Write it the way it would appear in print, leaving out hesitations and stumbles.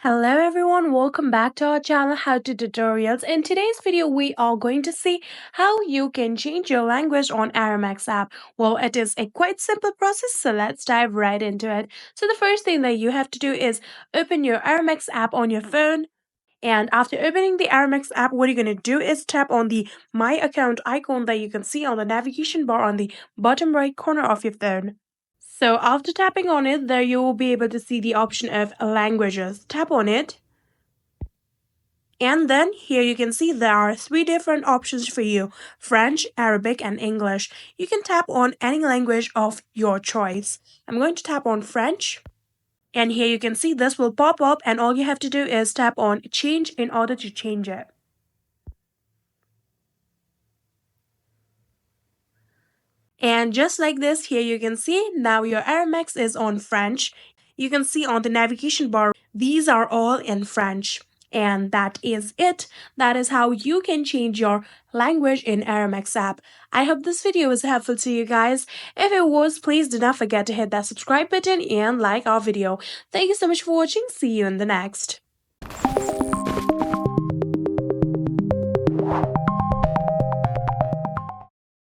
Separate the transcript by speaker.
Speaker 1: Hello everyone, welcome back to our channel How to Tutorials. In today's video, we are going to see how you can change your language on Aramex app. Well, it is a quite simple process, so let's dive right into it. So the first thing that you have to do is open your Aramex app on your phone. And after opening the Aramex app, what you're going to do is tap on the My Account icon that you can see on the navigation bar on the bottom right corner of your phone. So after tapping on it, there you will be able to see the option of languages. Tap on it. And then here you can see there are three different options for you: French, Arabic, and English. You can tap on any language of your choice. I'm going to tap on French. And here you can see this will pop up, and all you have to do is tap on change in order to change it. And just like this, here you can see now your Aramex is on French. You can see on the navigation bar, these are all in French. And that is it. That is how you can change your language in Aramex app. I hope this video was helpful to you guys. If it was, please do not forget to hit that subscribe button and like our video. Thank you so much for watching. See you in the next.